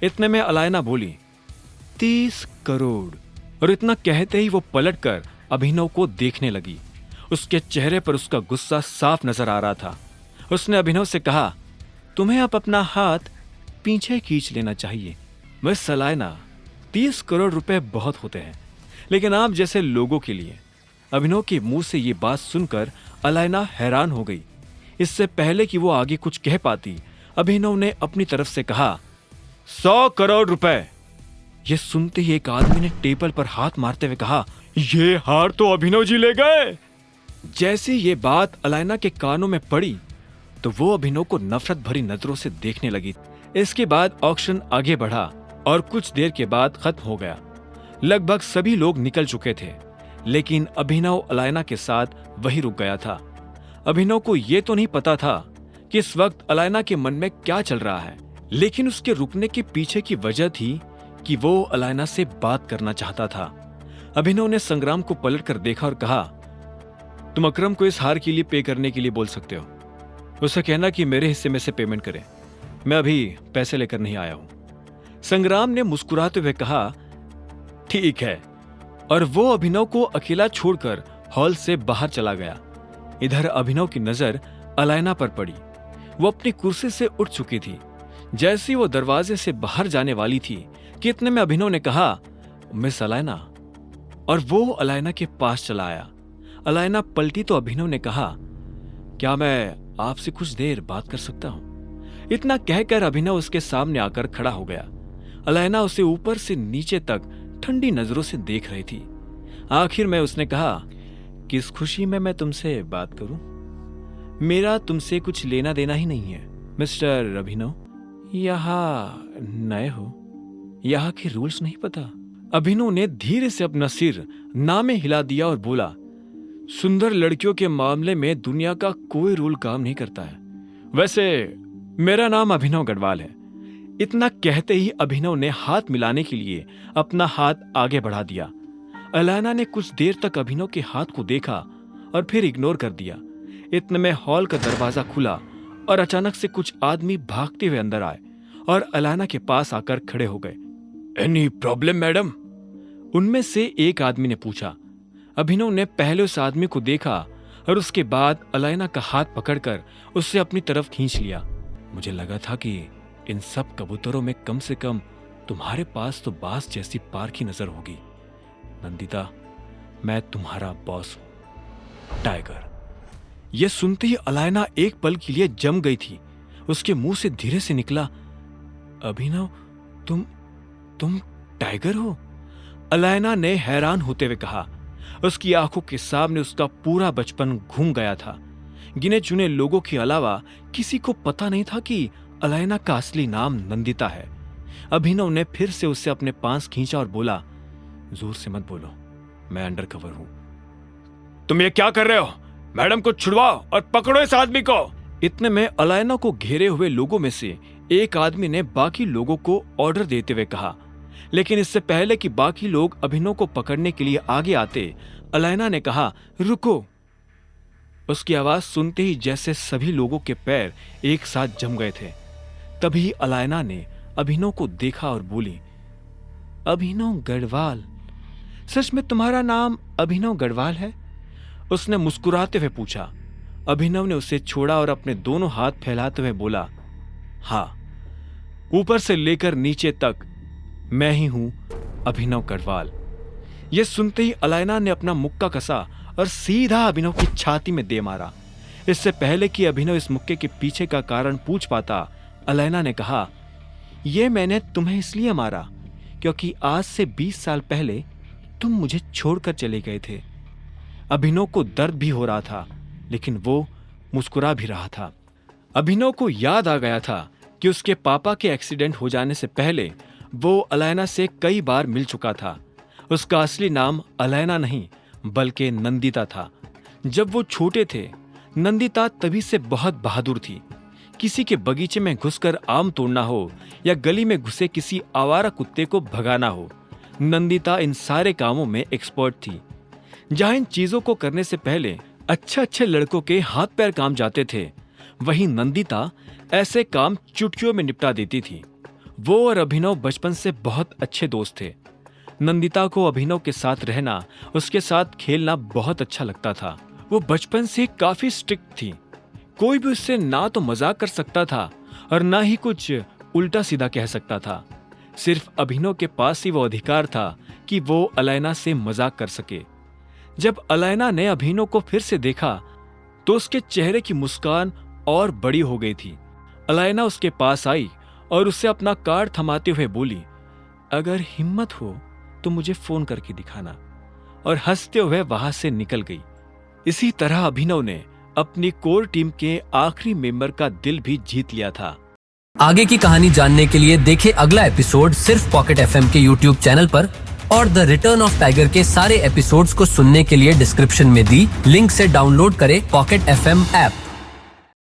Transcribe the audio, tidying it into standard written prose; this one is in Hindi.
इतने में अलायना बोली, 30 करोड़। और इतना कहते ही वो पलटकर अभिनव को देखने लगी। उसके चेहरे पर उसका गुस्सा साफ नजर आ रहा था। उसने अभिनव से कहा, तुम्हें अब अपना हाथ पीछे खींच लेना चाहिए। बस अलायना, 30 करोड़ रुपए बहुत होते हैं, लेकिन आप जैसे लोगों के लिए। अभिनव के मुंह से ये बात सुनकर अलायना हैरान हो गई। इससे पहले कि वो आगे कुछ कह पाती, अभिनव ने अपनी तरफ से कहा, 100 करोड़ रुपए। ये सुनते ही एक आदमी ने टेबल पर हाथ मारते हुए कहा, ये हार तो अभिनव जी ले गए। जैसे ये बात अलायना के कानों में पड़ी तो वो अभिनव को नफरत भरी नजरों से देखने लगी। इसके बाद ऑक्शन आगे बढ़ा और कुछ देर के बाद खत्म हो गया। लगभग सभी लोग निकल चुके थे, लेकिन अभिनव अलायना के साथ वही रुक गया था। अभिनव को यह तो नहीं पता था कि इस वक्त अलायना के मन में क्या चल रहा है, लेकिन उसके रुकने के पीछे की वजह थी कि वो अलायना से बात करना चाहता था। अभिनव ने संग्राम को पलटकर देखा और कहा, तुम अकरम को इस हार के लिए पे करने के लिए बोल सकते हो। उसे कहना कि मेरे हिस्से में से पेमेंट करे। मैं अभी पैसे लेकर नहीं आया हूं। संग्राम ने मुस्कुराते हुए कहा, ठीक है। और वो अभिनव को अकेला छोड़कर हॉल से बाहर चला गया। इधर अभिनव की नजर अलायना पर पड़ी। वो अपनी कुर्सी से उठ चुकी थी। जैसी वो दरवाजे से बाहर जाने वाली थी कि इतने में अभिनव ने कहा, मिस अलायना। और वो अलायना के पास चला आया। अलायना पलटी तो अभिनव ने कहा, क्या मैं आपसे कुछ देर बात कर सकता हूं? इतना कहकर अभिनव उसके सामने आकर खड़ा हो गया। अलायना उसे ऊपर से नीचे तक ठंडी नजरों से देख रही थी। आखिर में उसने कहा, किस खुशी में मैं तुमसे बात करूं? मेरा तुमसे कुछ लेना देना ही नहीं है। मिस्टर अभिनव, यहाँ नए हो, यहाँ के रूल्स नहीं पता? अभिनव ने धीरे से अपना सिर ना में हिला दिया और बोला, सुंदर लड़कियों के मामले में दुनिया का कोई रूल काम नहीं करता है। वैसे मेरा नाम अभिनव गढ़वाल है। इतना कहते ही अभिनव ने हाथ मिलाने के लिए अपना हाथ आगे बढ़ा दिया। अलायना ने कुछ देर तक अभिनव के हाथ को देखा और फिर इग्नोर कर दिया। इतने में हॉल का दरवाजा खुला और अचानक से कुछ आदमी भागते हुए अंदर आए और अलायना के पास आकर खड़े हो गए। Any problem madam? उनमें से एक आदमी ने पूछा। अभिनव ने पहले उस आदमी को देखा और उसके बाद अलायना का हाथ पकड़कर उससे अपनी तरफ खींच लिया। मुझे लगा था कि इन सब कबूतरों में कम से कम तुम्हारे पास तो बास जैसी पार की नजर होगी। नंदिता, मैं तुम्हारा बॉस हूं, टाइगर। यह सुनते ही अलायना एक पल के लिए जम गई थी। उसके मुंह से धीरे से निकला, अभिनव, तुम टाइगर हो? अलायना ने हैरान होते हुए कहा। उसकी आंखों के सामने उसका पूरा बचपन घूम गया था। गिने चुने लोगों के अलावा किसी को पता नहीं था कि अलायना का असली नाम नंदिता है। अभिनव ने फिर से उससे अपने पास खींचा और बोला, जोर से मत बोलो, मैं अंडर कवर हूं। तुम ये क्या कर रहे हो? मैडम को छुड़वाओ और पकड़ो इस आदमी को। इतने में अलायना को घेरे हुए लोगों में से एक आदमी ने बाकी लोगों को ऑर्डर देते हुए कहा, लेकिन इससे पहले कि बाकी लोग अभिनव को पकड़ने के लिए आगे आते, अलायना ने कहा, रुको। उसकी आवाज सुनते ही जैसे सभी लोगों के पैर एक साथ जम गए थे। तभी अलायना ने अभिनव को देखा और बोली, अभिनव गढ़वाल? सच में तुम्हारा नाम अभिनव गढ़वाल है? उसने मुस्कुराते हुए पूछा। अभिनव ने उसे छोड़ा और अपने दोनों हाथ फैलाते हुए बोला, हाँ, ऊपर से लेकर नीचे तक मैं ही हूं अभिनव गढ़वाल। यह सुनते ही अलायना ने अपना मुक्का कसा और सीधा अभिनव की छाती में दे मारा। इससे पहले कि अभिनव इस मुक्के के पीछे का कारण पूछ पाता, अलायना ने कहा, यह मैंने तुम्हें इसलिए मारा क्योंकि आज से 20 साल पहले तुम मुझे छोड़कर चले गए थे। अभिनव को दर्द भी हो रहा था, लेकिन वो मुस्कुरा भी रहा था। अभिनव को याद आ गया था कि उसके पापा के एक्सीडेंट हो जाने से पहले वो अलायना से कई बार मिल चुका था। उसका असली नाम अलायना नहीं बल्कि नंदिता था। जब वो छोटे थे, नंदिता तभी से बहुत बहादुर थी। किसी के बगीचे में घुसकर आम तोड़ना हो या गली में घुसे किसी आवारा कुत्ते को भगाना हो, नंदिता इन सारे कामों में एक्सपर्ट थी। जहां इन चीजों को करने से पहले अच्छे लड़कों के हाथ पैर काम जाते थे, वहीं नंदिता ऐसे काम चुटकियों में निपटा देती थी। वो और अभिनव बचपन से बहुत अच्छे दोस्त थे। नंदिता को अभिनव के साथ रहना, उसके साथ खेलना बहुत अच्छा लगता था। वो बचपन से काफी स्ट्रिक्ट थी। कोई भी उससे ना तो मजाक कर सकता था और ना ही कुछ उल्टा सीधा कह सकता था। सिर्फ अभिनव के पास ही वो अधिकार था कि वो अलैना से मजाक कर सके। जब अलैना ने अभिनव को फिर से देखा तो उसके चेहरे की मुस्कान और बड़ी हो गई थी। अलैना उसके पास आई और उसे अपना कार्ड थमाते हुए बोली, अगर हिम्मत हो तो मुझे फोन करके दिखाना, और हंसते हुए वहां से निकल गई। इसी तरह अभिनव ने अपनी कोर टीम के आखिरी मेंबर का दिल भी जीत लिया था। आगे की कहानी जानने के लिए देखें अगला एपिसोड सिर्फ पॉकेट एफएम के यूट्यूब चैनल पर, और द रिटर्न ऑफ टाइगर के सारे एपिसोड्स को सुनने के लिए डिस्क्रिप्शन में दी लिंक से डाउनलोड करें पॉकेट एफएम ऐप।